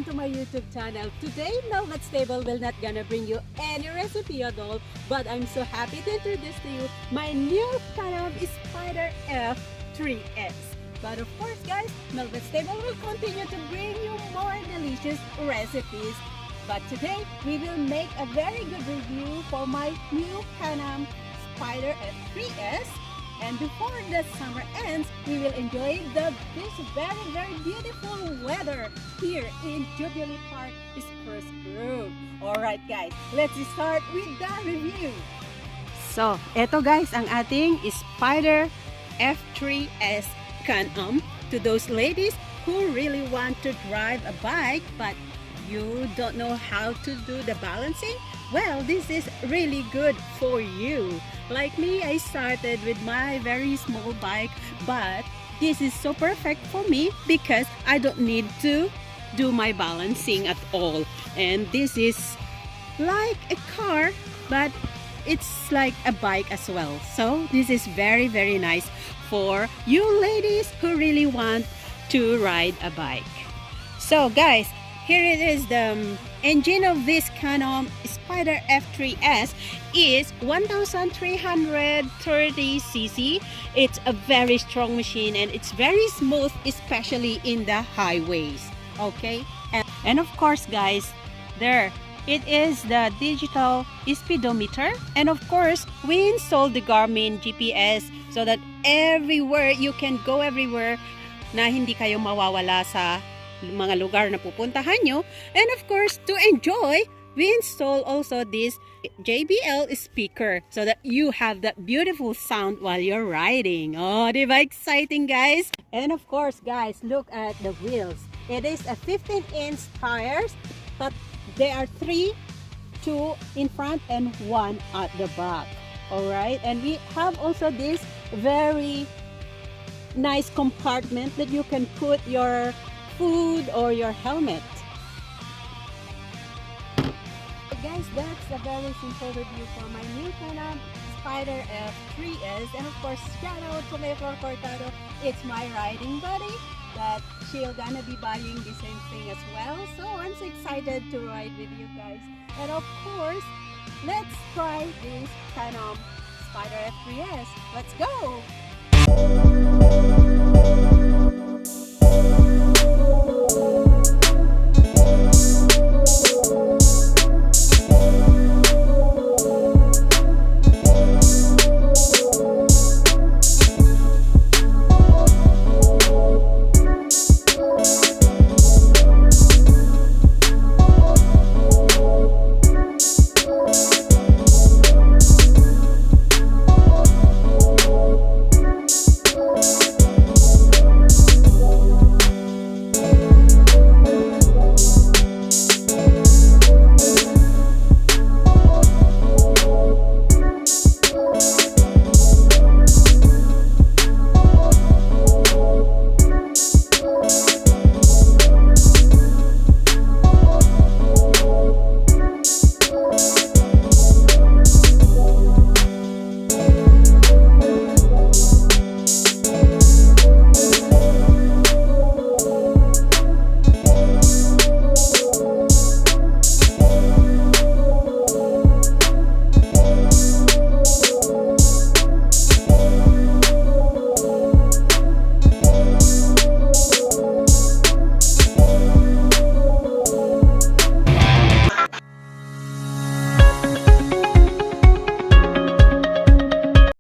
to my YouTube channel. Today, Mhelbeth's Table will not gonna bring you any recipe at all, but I'm so happy to introduce to you my new kind of Spyder F3S. But of course guys, Mhelbeth's Table will continue to bring you more delicious recipes. But today, we will make a very good review for my new Can-Am Spyder F3S. And before the summer ends, we will enjoy this very beautiful weather here in Jubilee Park, Spruce Grove. Alright guys, let's start with the review. So, eto guys ang ating Spyder F3S Can-Am. To those ladies who really want to drive a bike but you don't know how to do the balancing, well, this is really good for you. Like me, I started with my very small bike, but this is so perfect for me because I don't need to do my balancing at all. And this is like a car, but it's like a bike as well. So this is very nice for you ladies who really want to ride a bike. So guys, here it is. The engine of this Can-Am Spyder F3S is 1330cc. It's a very strong machine and it's very smooth, especially in the highways. Okay, and of course guys, there it is, the digital speedometer, and of course we installed the Garmin GPS so that everywhere you can go, everywhere na hindi kayo mawawala sa mga lugar na pupuntahan nyo. And of course, to enjoy, we install also this JBL speaker so that you have that beautiful sound while you're riding. Oh, diba exciting guys? And of course guys, look at the wheels. It is a 15-inch tires, but there are 3, 2 in front and 1 at the back. Alright, and we have also this very nice compartment that you can put your food or your helmet. Guys, that's a very simple review for my new Can-Am Spyder F3S. And of course, shout out to Mhelbeth Cortado. It's my riding buddy that she'll gonna be buying the same thing as well. So I'm so excited to ride with you guys. And of course, let's try this Can-Am Spyder F3S. Let's go!